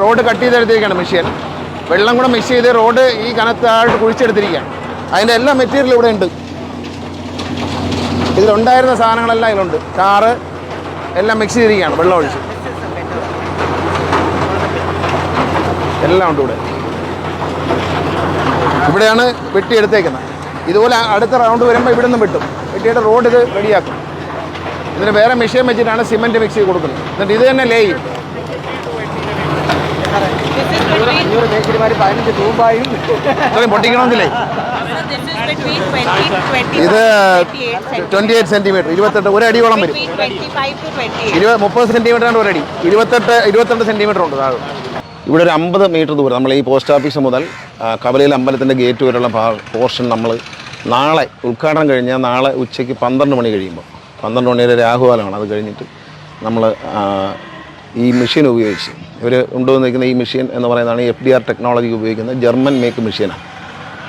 Road cut ചെയ്തെടുത്തിരിക്കുകയാണ് machine. വെള്ളം കൂടെ mix ചെയ്ത് റോഡ് ഈ കനത്തായിട്ട് കുഴിച്ചെടുത്തിരിക്കുകയാണ്. അതിൻ്റെ എല്ലാ മെറ്റീരിയലും ഇവിടെ ഉണ്ട്. ഇതിലുണ്ടായിരുന്ന സാധനങ്ങളെല്ലാം ഇതിലുണ്ട്. ടാറ് എല്ലാം മിക്സ് ചെയ്തിരിക്കുകയാണ്, വെള്ളം ഒഴിച്ച് എല്ലാം ഉണ്ട് ഇവിടെ. ഇവിടെയാണ് വെട്ടിയെടുത്തേക്കുന്നത്. ഇതുപോലെ അടുത്ത റൗണ്ട് വരുമ്പോൾ ഇവിടെ നിന്നും വെട്ടും. വെട്ടിയിട്ട് റോഡ് ഇത് റെഡിയാക്കും. ഇതിന് വേറെ മെഷീൻ വെച്ചിട്ടാണ് സിമെൻറ്റ് മിക്സ് ചെയ്ത് കൊടുക്കുന്നത്. എന്നിട്ട് ഇത് തന്നെ ലേ ചെയ്യും. പൊട്ടിക്കണമെങ്കിലേ ഇത് 28 സെന്റിമീറ്റർ, 28 ഒരു അടിയോളം വരും. 30 സെന്റിമീറ്ററാണ് ഒരടി. 28 സെന്റിമീറ്റർ ഉണ്ട് താഴെ. ഇവിടെ ഒരു 50 മീറ്റർ ദൂരം നമ്മൾ ഈ പോസ്റ്റ് ഓഫീസ് മുതൽ കവലയിൽ അമ്പലത്തിൻ്റെ ഗേറ്റ് വരെയുള്ള പോർഷൻ നമ്മൾ നാളെ ഉദ്ഘാടനം കഴിഞ്ഞാൽ നാളെ ഉച്ചയ്ക്ക് 12 മണി കഴിയുമ്പോൾ 12 മണി വരെ രാഹുകാലമാണ്. അത് കഴിഞ്ഞിട്ട് നമ്മൾ ഈ മെഷീൻ ഉപയോഗിച്ച് ഇവർ കൊണ്ടുവന്നിരിക്കുന്ന ഈ മെഷീൻ എന്ന് പറയുന്നതാണ് FDR ടെക്നോളജി ഉപയോഗിക്കുന്ന ജർമ്മൻ മേക്ക് മെഷീനാണ്.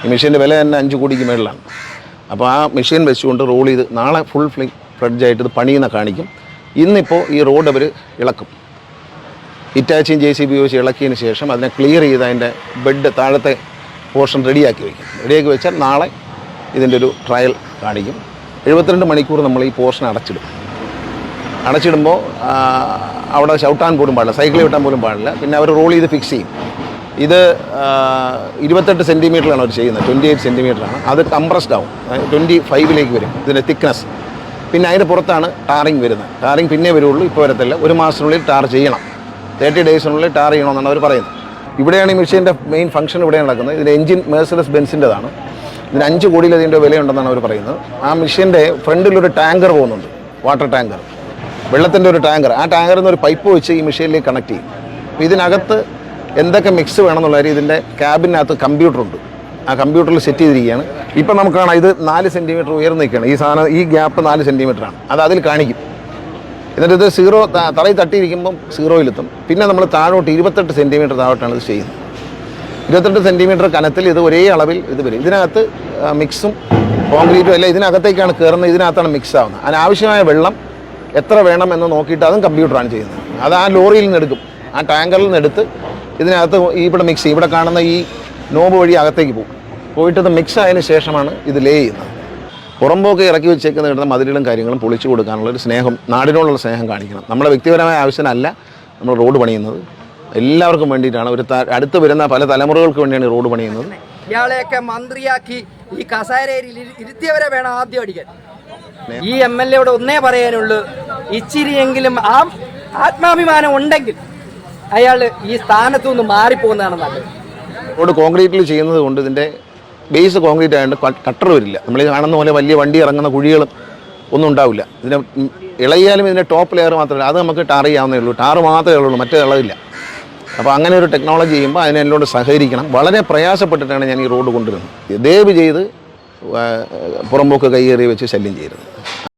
ഈ മെഷീൻ്റെ വില തന്നെ 5 കോടിക്ക് മേളിലാണ്. അപ്പോൾ ആ മെഷീൻ വെച്ചുകൊണ്ട് റോൾ ചെയ്ത് നാളെ ഫുൾ ഫ്ലെഡ്ജായിട്ട് ഇത് പണിയുന്ന കാണിക്കും. ഇന്നിപ്പോൾ ഈ റോഡ് അവർ ഇളക്കും. ഇറ്റാച്ചിയും JCB ഉപയോഗിച്ച് ഇളക്കിയതിന് ശേഷം അതിനെ ക്ലിയർ ചെയ്ത് അതിൻ്റെ ബെഡ് താഴത്തെ പോർഷൻ റെഡിയാക്കി വയ്ക്കും. റെഡിയാക്കി വെച്ചാൽ നാളെ ഇതിൻ്റെ ഒരു ട്രയൽ കാണിക്കും. 72 മണിക്കൂർ നമ്മൾ ഈ പോർഷൻ അടച്ചിടുമ്പോൾ അവിടെ ചവിട്ടാൻ പോലും പാടില്ല, സൈക്കിൾ ചവിട്ടാൻ പോലും പാടില്ല. പിന്നെ അവർ റോൾ ചെയ്ത് ഫിക്സ് ചെയ്യും. ഇത് 28 സെൻറ്റിമീറ്ററാണ് അവർ ചെയ്യുന്നത്. 28 സെൻറ്റിമീറ്ററാണ്. അത് കംപ്രസ്ഡ് ആവും, 25ലേക്ക് വരും ഇതിൻ്റെ തിക്നെസ്. പിന്നെ അതിൻ്റെ പുറത്താണ് ടാറിങ് വരുന്നത്. ടാറിങ് പിന്നെ വരുള്ളൂ, ഇപ്പോൾ വരത്തില്ല. 1 മാസത്തിനുള്ളിൽ ടാർ ചെയ്യണം. 30 ഡേയ്സിനുള്ളിൽ ടാർ ചെയ്യണമെന്നാണ് അവർ പറയുന്നത്. ഇവിടെയാണ് ഈ മെഷീൻ്റെ മെയിൻ ഫംഗ്ഷൻ ഇവിടെ നടക്കുന്നത്. ഇതിൻ്റെ എഞ്ചിൻ മെഴ്സഡസ് ബെൻസിൻ്റെതാണ്. ഇതിന് 5 കോടിയിലതിൻ്റെ വിലയുണ്ടെന്നാണ് അവർ പറയുന്നത്. ആ മെഷീൻ്റെ ഫ്രണ്ടിലൊരു ടാങ്കർ പോകുന്നുണ്ട്, വാട്ടർ ടാങ്കർ, വെള്ളത്തിൻ്റെ ഒരു ടാങ്കർ. ആ ടാങ്കറിൽ നിന്ന് ഒരു പൈപ്പ് വെച്ച് ഈ മെഷീനിലേക്ക് കണക്ട് ചെയ്യും. അപ്പോൾ ഇതിനകത്ത് എന്തൊക്കെ മിക്സ് വേണമെന്നുള്ള കാര്യം ഇതിൻ്റെ ക്യാബിനകത്ത് കമ്പ്യൂട്ടറുണ്ട്. ആ കമ്പ്യൂട്ടറിൽ സെറ്റ് ചെയ്തിരിക്കുകയാണ്. ഇപ്പം നമുക്ക് കാണാം ഇത് 4 സെൻറ്റിമീറ്റർ ഉയർന്നു നിൽക്കുകയാണ്. ഈ സാധനം, ഈ ഗ്യാപ്പ് 4 സെൻറ്റിമീറ്ററാണ്. അത് അതിൽ കാണിക്കും. എന്നിട്ട് ഇത് 0 തറയിൽ തട്ടിയിരിക്കുമ്പം 0-ലെത്തും. പിന്നെ നമ്മൾ താഴോട്ട് 28 സെൻറ്റിമീറ്റർ താഴോട്ടാണ് ഇത് ചെയ്യുന്നത്. 28 സെൻറ്റിമീറ്റർ കനത്തിൽ ഇത് ഒരേ അളവിൽ ഇത് വരും. ഇതിനകത്ത് മിക്സും കോൺക്രീറ്റും എല്ലാം ഇതിനകത്തേക്കാണ് കയറുന്നത്. ഇതിനകത്താണ് മിക്സ് ആവുന്നത്. അതിനാവശ്യമായ വെള്ളം എത്ര വേണം എന്ന് നോക്കിയിട്ട് അതും കമ്പ്യൂട്ടറാണ് ചെയ്യുന്നത്. അത് ആ ലോറിയിൽ നിന്ന് എടുക്കും, ആ ടാങ്കറിൽ നിന്ന് എടുത്ത് ഇതിനകത്ത് ഇവിടെ മിക്സ് ചെയ്യും. ഇവിടെ കാണുന്ന ഈ നോബ് വഴി അകത്തേക്ക് പോകും. പോയിട്ട് ഇത് മിക്സ് ആയതിനു ശേഷമാണ് ഇത് ലേ ചെയ്യുന്നത്. പുറമ്പോക്ക് ഇറക്കി വെച്ചേക്കുന്ന കിട്ടുന്ന മതിലുകളും കാര്യങ്ങളും പൊളിച്ചു കൊടുക്കാനുള്ളൊരു സ്നേഹം, നാടിനോടുള്ള സ്നേഹം കാണിക്കണം. നമ്മുടെ വ്യക്തിപരമായ ആവശ്യമല്ല നമ്മൾ റോഡ് പണിയുന്നത്, എല്ലാവർക്കും വേണ്ടിയിട്ടാണ്. അടുത്ത് വരുന്ന പല തലമുറകൾക്ക് വേണ്ടിയാണ് റോഡ് പണിയുന്നത്. ഇയാളെയൊക്കെ മന്ത്രിയാക്കി ഈ കസേരയിൽ ഇരുത്തിയവരെ വേണം ആദ്യം അടിക്കാൻ. ഈ MLA ഒന്നേ പറയാനുള്ളൂ, ഇച്ചിരിയെങ്കിലും ആത്മാഭിമാനം ഉണ്ടെങ്കിൽ അയാൾ ഈ സ്ഥാനത്തു നിന്ന് മാറിപ്പോകുന്നതാണ് നല്ലത്. റോഡ് കോൺക്രീറ്റിൽ ചെയ്യുന്നത് കൊണ്ട് ഇതിൻ്റെ ബേസ് കോൺക്രീറ്റ് ആയതുകൊണ്ട് കട്ടർ വരില്ല. നമ്മൾ കാണുന്ന പോലെ വലിയ വണ്ടി ഇറങ്ങുന്ന കുഴികളും ഒന്നും ഉണ്ടാവില്ല. ഇതിനെ ഇളകിയാലും ഇതിൻ്റെ ടോപ്പ് ലെയർ മാത്രമല്ല, അത് നമുക്ക് ടാർ ചെയ്യാവുന്നേ ഉള്ളൂ. ടാറ് മാത്രമേ ഉള്ളൂ, മറ്റേ ഇളകില്ല. അപ്പോൾ അങ്ങനെ ഒരു ടെക്നോളജി ചെയ്യുമ്പോൾ അതിനെന്നോട് സഹകരിക്കണം. വളരെ പ്രയാസപ്പെട്ടിട്ടാണ് ഞാൻ ഈ റോഡ് കൊണ്ടുവരുന്നത്. ദയവ് ചെയ്ത് പുറമ്പോക്ക് കയ്യേറി വെച്ച് ശല്യം ചെയ്യരുത്.